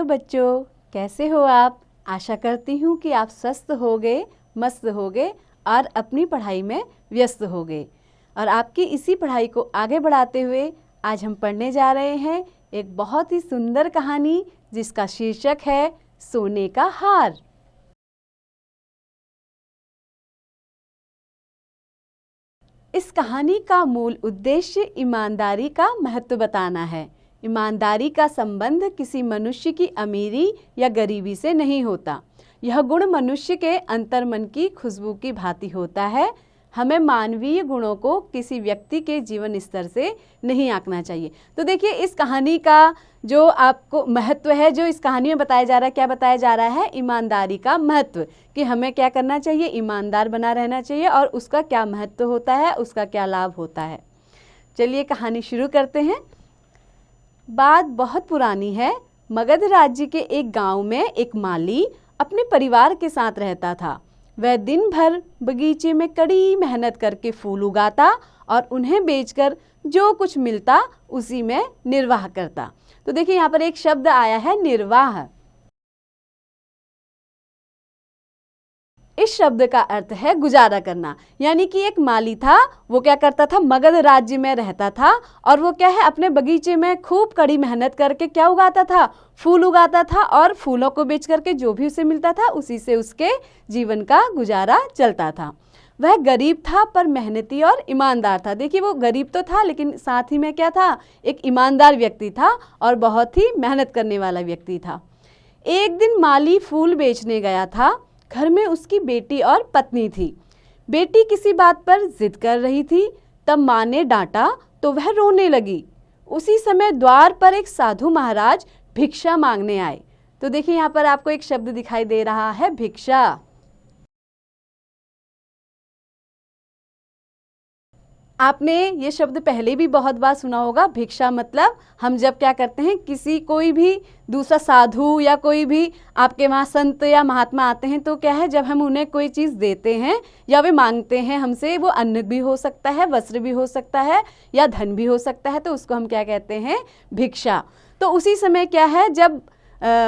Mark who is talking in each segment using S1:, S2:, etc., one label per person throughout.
S1: बच्चों, कैसे हो आप? आशा करती हूँ कि आप स्वस्थ होगे, मस्त होगे और अपनी पढ़ाई में व्यस्त होगे। और आपकी इसी पढ़ाई को आगे बढ़ाते हुए आज हम पढ़ने जा रहे हैं एक बहुत ही सुंदर कहानी जिसका शीर्षक है सोने का हार। इस कहानी का मूल उद्देश्य ईमानदारी का महत्व बताना है। ईमानदारी का संबंध किसी मनुष्य की अमीरी या गरीबी से नहीं होता। यह गुण मनुष्य के अंतर्मन की खुशबू की भांति होता है। हमें मानवीय गुणों को किसी व्यक्ति के जीवन स्तर से नहीं आंकना चाहिए। तो देखिए, इस कहानी का जो आपको महत्व है, जो इस कहानी में बताया जा रहा है, क्या बताया जा रहा है? ईमानदारी का महत्व, कि हमें क्या करना चाहिए? ईमानदार बना रहना चाहिए और उसका क्या महत्व होता है, उसका क्या लाभ होता है। चलिए कहानी शुरू करते हैं। बात बहुत पुरानी है। मगध राज्य के एक गांव में एक माली अपने परिवार के साथ रहता था। वह दिन भर बगीचे में कड़ी मेहनत करके फूल उगाता और उन्हें बेचकर जो कुछ मिलता उसी में निर्वाह करता। तो देखिए, यहाँ पर एक शब्द आया है, निर्वाह। इस शब्द का अर्थ है गुजारा करना। यानी कि एक माली था, वो क्या करता था? मगध राज्य में रहता था और वो क्या है, अपने बगीचे में खूब कड़ी मेहनत करके क्या उगाता था? फूल उगाता था और फूलों को बेच करके जो भी उसे मिलता था उसी से उसके जीवन का गुजारा चलता था। वह गरीब था पर मेहनती और ईमानदार था। देखिए, वो गरीब तो था लेकिन साथ ही में क्या था? एक ईमानदार व्यक्ति था और बहुत ही मेहनत करने वाला व्यक्ति था। एक दिन माली फूल बेचने गया था। घर में उसकी बेटी और पत्नी थी। बेटी किसी बात पर जिद कर रही थी। तब माँ ने डांटा तो वह रोने लगी। उसी समय द्वार पर एक साधु महाराज भिक्षा मांगने आए। तो देखिए, यहाँ पर आपको एक शब्द दिखाई दे रहा है, भिक्षा। आपने ये शब्द पहले भी बहुत बार सुना होगा। भिक्षा मतलब हम जब क्या करते हैं, किसी कोई भी दूसरा साधु या कोई भी आपके वहाँ संत या महात्मा आते हैं तो क्या है, जब हम उन्हें कोई चीज़ देते हैं या वे मांगते हैं हमसे, वो अन्न भी हो सकता है, वस्त्र भी हो सकता है या धन भी हो सकता है, तो उसको हम क्या कहते हैं? भिक्षा। तो उसी समय क्या है, जब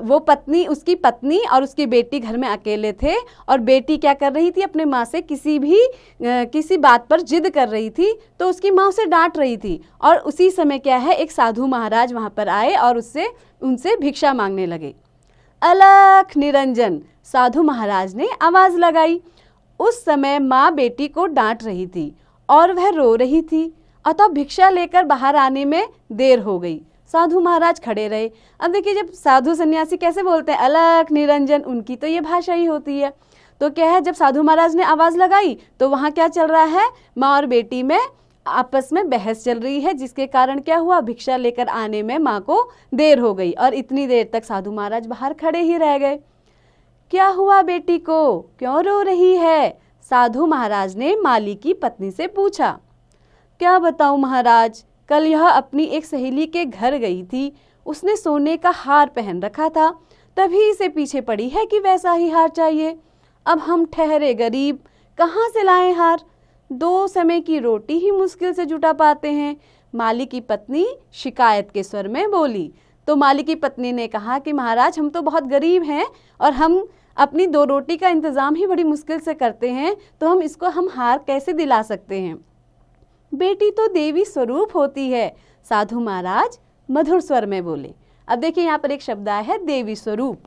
S1: वो पत्नी, उसकी पत्नी और उसकी बेटी घर में अकेले थे और बेटी क्या कर रही थी? अपने माँ से किसी बात पर जिद कर रही थी, तो उसकी माँ उसे डांट रही थी। और उसी समय क्या है, एक साधु महाराज वहाँ पर आए और उनसे भिक्षा मांगने लगे। अलख निरंजन, साधु महाराज ने आवाज़ लगाई। उस समय माँ बेटी को डांट रही थी और वह रो रही थी, अतः भिक्षा लेकर बाहर आने में देर हो गई। साधु महाराज खड़े रहे। अब देखिए, जब साधु सन्यासी कैसे बोलते हैं, अलख निरंजन, उनकी तो ये भाषा ही होती है। तो क्या है, जब साधु महाराज ने आवाज़ लगाई तो वहाँ क्या चल रहा है? माँ और बेटी में आपस में बहस चल रही है, जिसके कारण क्या हुआ? भिक्षा लेकर आने में माँ को देर हो गई और इतनी देर तक साधु महाराज बाहर खड़े ही रह गए। क्या हुआ बेटी को, क्यों रो रही है? साधु महाराज ने माली की पत्नी से पूछा। क्या बताऊँ महाराज, कल यह अपनी एक सहेली के घर गई थी। उसने सोने का हार पहन रखा था, तभी इसे पीछे पड़ी है कि वैसा ही हार चाहिए। अब हम ठहरे गरीब, कहाँ से लाएं हार? 2 समय की रोटी ही मुश्किल से जुटा पाते हैं। माली की पत्नी शिकायत के स्वर में बोली। तो माली की पत्नी ने कहा कि महाराज, हम तो बहुत गरीब हैं और हम अपनी 2 रोटी का इंतज़ाम ही बड़ी मुश्किल से करते हैं, तो हम हार कैसे दिला सकते हैं? बेटी तो देवी स्वरूप होती है, साधु महाराज मधुर स्वर में बोले। अब देखिए, यहाँ पर एक शब्द आया है, देवी स्वरूप।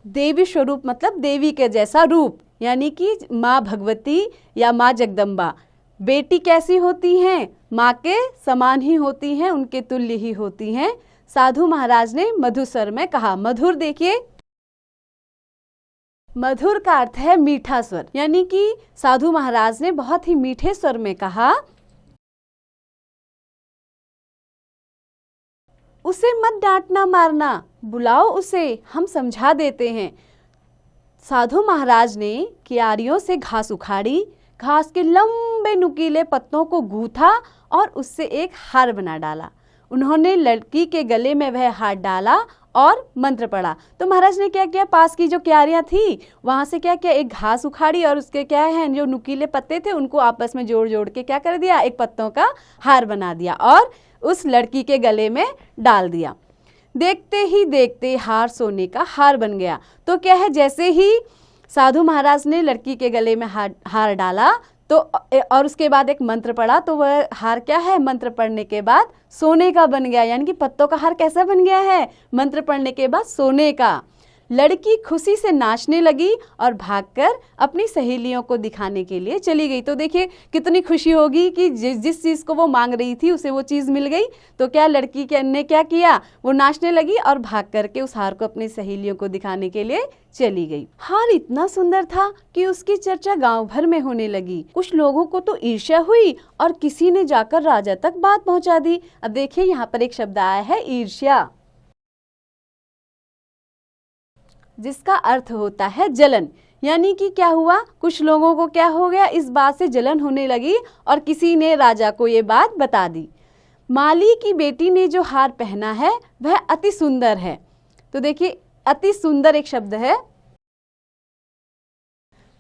S1: देवी स्वरूप मतलब देवी के जैसा रूप, यानी कि माँ भगवती या माँ जगदम्बा। बेटी कैसी होती हैं? माँ के समान ही होती हैं, उनके तुल्य ही होती हैं। साधु महाराज ने मधुर स्वर में कहा। मधुर, देखिए, मधुर का अर्थ है मीठा स्वर, यानी कि साधु महाराज ने बहुत ही मीठे स्वर में कहा, उसे मत डांटना मारना, बुलाओ उसे, हम समझा देते हैं। साधु महाराज ने क्यारियों से घास उखाड़ी, घास के लंबे नुकीले पत्तों को गूथा और उससे एक हार बना डाला। उन्होंने लड़की के गले में वह हार डाला और मंत्र पढ़ा। तो महाराज ने क्या किया, पास की जो क्यारियां थी वहां से क्या किया, एक घास उखाड़ी और उसके क्या है, जो नुकीले पत्ते थे उनको आपस में जोड़ जोड़ के क्या कर दिया, एक पत्तों का हार बना दिया और उस लड़की के गले में डाल दिया। देखते ही देखते हार सोने का हार बन गया। तो क्या है, जैसे ही साधु महाराज ने लड़की के गले में हार डाला तो और उसके बाद एक मंत्र पढ़ा, तो वह हार क्या है, मंत्र पढ़ने के बाद सोने का बन गया। यानी कि पत्तों का हार कैसा बन गया है, मंत्र पढ़ने के बाद सोने का। लड़की खुशी से नाचने लगी और भागकर अपनी सहेलियों को दिखाने के लिए चली गई। तो देखिए कितनी खुशी होगी कि जिस चीज़ को वो मांग रही थी उसे वो चीज़ मिल गई। तो क्या लड़की ने क्या किया, वो नाचने लगी और भाग करके उस हार को अपनी सहेलियों को दिखाने के लिए चली गई। हार इतना सुंदर था कि उसकी चर्चा गांव भर में होने लगी। कुछ लोगों को तो ईर्ष्या हुई और किसी ने जाकर राजा तक बात पहुंचा दी। अब देखिए यहाँ पर एक शब्द आया है ईर्ष्या, जिसका अर्थ होता है जलन। यानी कि क्या हुआ, कुछ लोगों को क्या हो गया, इस बात से जलन होने लगी और किसी ने राजा को ये बात बता दी। माली की बेटी ने जो हार पहना है वह अति सुंदर है। तो देखिए अति सुंदर एक शब्द है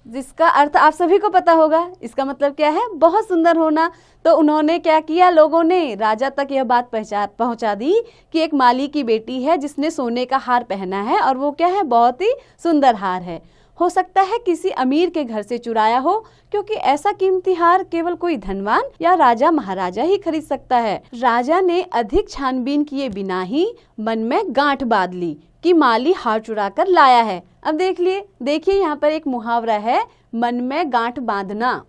S1: जिसका अर्थ आप सभी को पता होगा। इसका मतलब क्या है, बहुत सुंदर होना। तो उन्होंने क्या किया, लोगों ने राजा तक यह बात पहुंचा दी कि एक माली की बेटी है जिसने सोने का हार पहना है और वो क्या है, बहुत ही सुंदर हार है। हो सकता है किसी अमीर के घर से चुराया हो, क्योंकि ऐसा कीमती हार केवल कोई धनवान या राजा महाराजा ही खरीद सकता है। राजा ने अधिक छानबीन किए बिना ही मन में गांठ बांध ली कि माली हार चुरा कर लाया है। अब देखिए यहाँ पर एक मुहावरा है, मन में गांठ बांधना।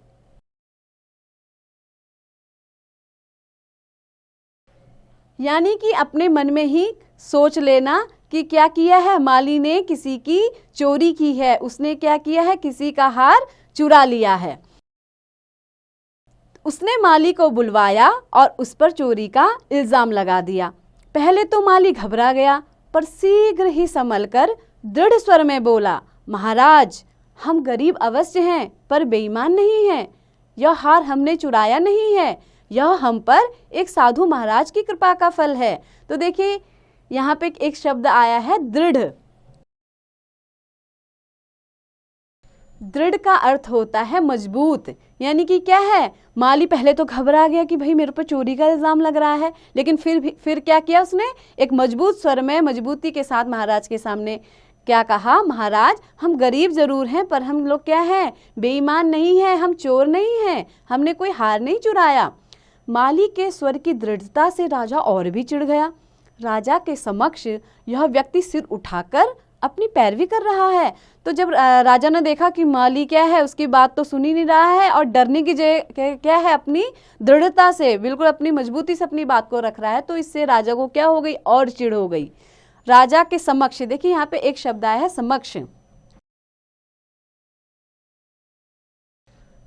S1: यानी कि अपने मन में ही सोच लेना कि क्या किया है, माली ने किसी की चोरी की है, उसने क्या किया है, किसी का हार चुरा लिया है। उसने माली को बुलवाया और उस पर चोरी का इल्जाम लगा दिया। पहले तो माली घबरा गया, पर शीघ्र ही संभलकर दृढ़ स्वर में बोला, महाराज, हम गरीब अवश्य हैं पर बेईमान नहीं हैं। यह हार हमने चुराया नहीं है, यह हम पर एक साधु महाराज की कृपा का फल है। तो देखिए यहाँ पे एक शब्द आया है दृढ़। दृढ़ का अर्थ होता है मजबूत। यानी कि क्या है, माली पहले तो घबरा गया कि भाई मेरे पर चोरी का इल्जाम लग रहा है, लेकिन फिर क्या किया उसने, एक मजबूत स्वर में मजबूती के साथ महाराज के सामने क्या कहा, महाराज, हम गरीब जरूर हैं पर हम लोग क्या हैं, बेईमान नहीं हैं, हम चोर नहीं हैं, हमने कोई हार नहीं चुराया। माली के स्वर की दृढ़ता से राजा और भी चिढ़ गया। राजा के समक्ष यह व्यक्ति सिर उठाकर अपनी पैरवी कर रहा है। तो जब राजा ने देखा कि माली क्या है, उसकी बात तो सुन ही नहीं रहा है और डरने की जगह क्या है, अपनी दृढ़ता से, बिल्कुल अपनी मजबूती से अपनी बात को रख रहा है, तो इससे राजा को क्या हो गई, और चिढ़ हो गई। राजा के समक्ष, देखिए यहाँ पे एक शब्द आया है समक्ष।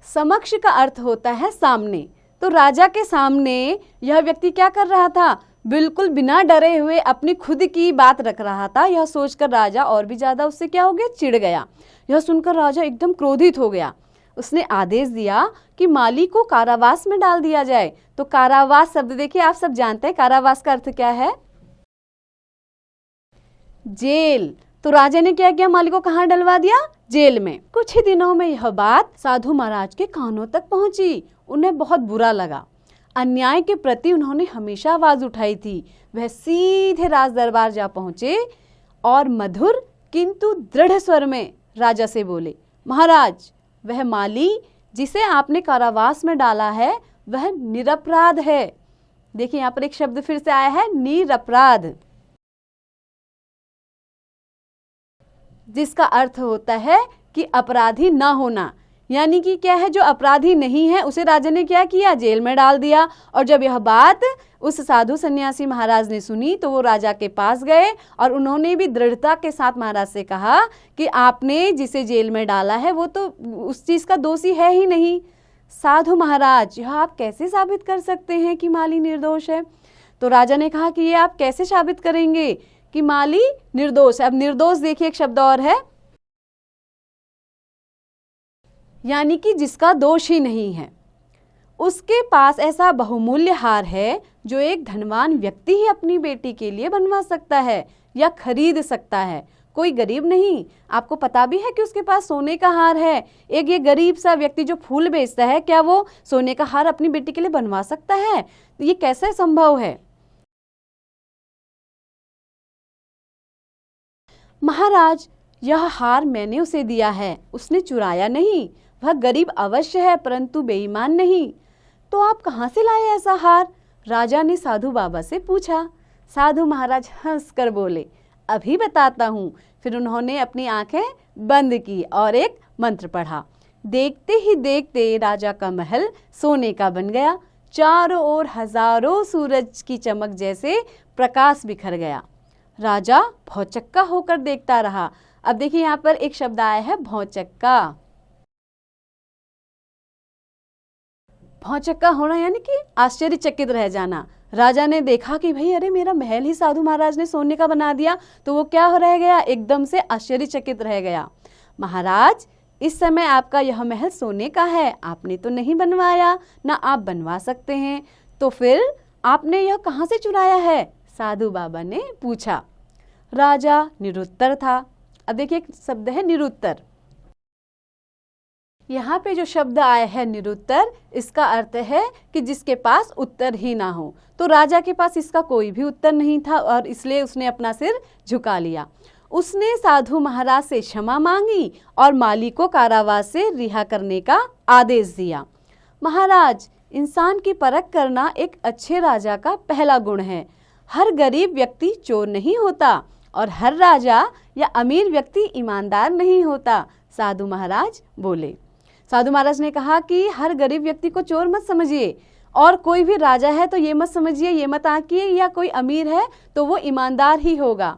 S1: समक्ष का अर्थ होता है सामने। तो राजा के सामने यह व्यक्ति क्या कर रहा था, बिल्कुल बिना डरे हुए अपनी खुद की बात रख रहा था। यह सोचकर राजा और भी ज्यादा उससे क्या हो गया, चिढ़ गया। यह सुनकर राजा एकदम क्रोधित हो गया। उसने आदेश दिया कि माली को कारावास में डाल दिया जाए। तो कारावास शब्द देखिए आप सब जानते हैं, कारावास का अर्थ क्या है, जेल। तो राजा ने क्या किया, माली को कहाँ डलवा दिया, जेल में। कुछ ही दिनों में यह बात साधु महाराज के कानों तक पहुंची। उन्हें बहुत बुरा लगा। अन्याय के प्रति उन्होंने हमेशा आवाज उठाई थी। वह सीधे राज दरबार जा पहुंचे और मधुर किंतु दृढ़ स्वर में राजा से बोले, महाराज, वह माली जिसे आपने कारावास में डाला है वह निरपराध है। देखिए यहाँ पर एक शब्द फिर से आया है, निरपराध, जिसका अर्थ होता है कि अपराधी ना होना। यानी कि क्या है, जो अपराधी नहीं है उसे राजा ने क्या किया, जेल में डाल दिया। और जब यह बात उस साधु सन्यासी महाराज ने सुनी तो वो राजा के पास गए और उन्होंने भी दृढ़ता के साथ महाराज से कहा कि आपने जिसे जेल में डाला है वो तो उस चीज का दोषी है ही नहीं। साधु महाराज, यह आप कैसे साबित कर सकते हैं कि माली निर्दोष है। तो राजा ने कहा कि ये आप कैसे साबित करेंगे कि माली निर्दोष है। अब निर्दोष देखिए एक शब्द और है, यानी कि जिसका दोष ही नहीं है। उसके पास ऐसा बहुमूल्य हार है जो एक धनवान व्यक्ति ही अपनी बेटी के लिए बनवा सकता है या खरीद सकता है। कोई गरीब नहीं, आपको पता भी है कि उसके पास सोने का हार है। एक ये गरीब सा व्यक्ति जो फूल बेचता है, क्या वो सोने का हार अपनी बेटी के लिए बनवा सकता है? तो ये कैसे संभव है? महाराज, यह हार मैंने उसे दिया है, उसने चुराया नहीं। वह गरीब अवश्य है परंतु बेईमान नहीं। तो आप कहाँ से लाए ऐसा हार? राजा ने साधु बाबा से पूछा। साधु महाराज हंसकर बोले, अभी बताता हूँ। फिर उन्होंने अपनी आंखें बंद की और एक मंत्र पढ़ा। देखते ही देखते राजा का महल सोने का बन गया। चारों ओर हजारों सूरज की चमक जैसे प्रकाश बिखर गया। राजा भौचक्का होकर देखता रहा। अब देखिए यहाँ पर एक शब्द आया है भौचक्का। भौचक्का होना यानी कि आश्चर्यचकित रह जाना। राजा ने देखा कि भाई अरे मेरा महल ही साधु महाराज ने सोने का बना दिया, तो वो क्या रह गया, एकदम से आश्चर्यचकित रह गया। महाराज, इस समय आपका यह महल सोने का है, आपने तो नहीं बनवाया, ना आप बनवा सकते हैं, तो फिर आपने यह कहाँ से चुराया है? साधु बाबा ने पूछा। राजा निरुत्तर था। अब देखिए एक शब्द है निरुत्तर। यहाँ पे जो शब्द आया है निरुत्तर, इसका अर्थ है कि जिसके पास उत्तर ही ना हो। तो राजा के पास इसका कोई भी उत्तर नहीं था और इसलिए उसने अपना सिर झुका लिया। उसने साधु महाराज से क्षमा मांगी और माली को कारावास से रिहा करने का आदेश दिया। महाराज, इंसान की परख करना एक अच्छे राजा का पहला गुण है। हर गरीब व्यक्ति चोर नहीं होता और हर राजा या अमीर व्यक्ति ईमानदार नहीं होता, साधु महाराज बोले। साधु महाराज ने कहा कि हर गरीब व्यक्ति को चोर मत समझिए और कोई भी राजा है तो ये मत समझिए, ये मत आंकिए या कोई अमीर है तो वो ईमानदार ही होगा।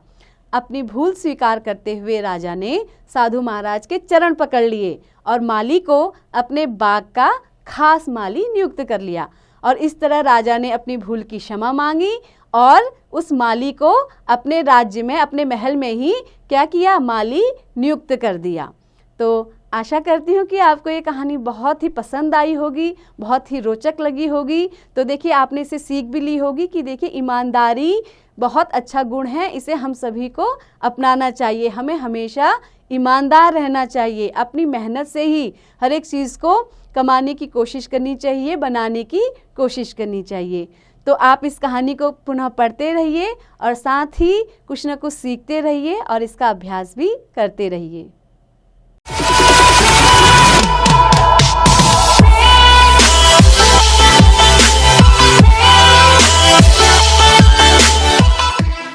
S1: अपनी भूल स्वीकार करते हुए राजा ने साधु महाराज के चरण पकड़ लिए और माली को अपने बाग का खास माली नियुक्त कर लिया। और इस तरह राजा ने अपनी भूल की क्षमा मांगी और उस माली को अपने राज्य में, अपने महल में ही क्या किया, माली नियुक्त कर दिया। तो आशा करती हूँ कि आपको ये कहानी बहुत ही पसंद आई होगी, बहुत ही रोचक लगी होगी। तो देखिए आपने इसे सीख भी ली होगी कि देखिए ईमानदारी बहुत अच्छा गुण है, इसे हम सभी को अपनाना चाहिए। हमें हमेशा ईमानदार रहना चाहिए, अपनी मेहनत से ही हर एक चीज़ को कमाने की कोशिश करनी चाहिए, बनाने की कोशिश करनी चाहिए। तो आप इस कहानी को पुनः पढ़ते रहिए और साथ ही कुछ न कुछ सीखते रहिए और इसका अभ्यास भी करते रहिए।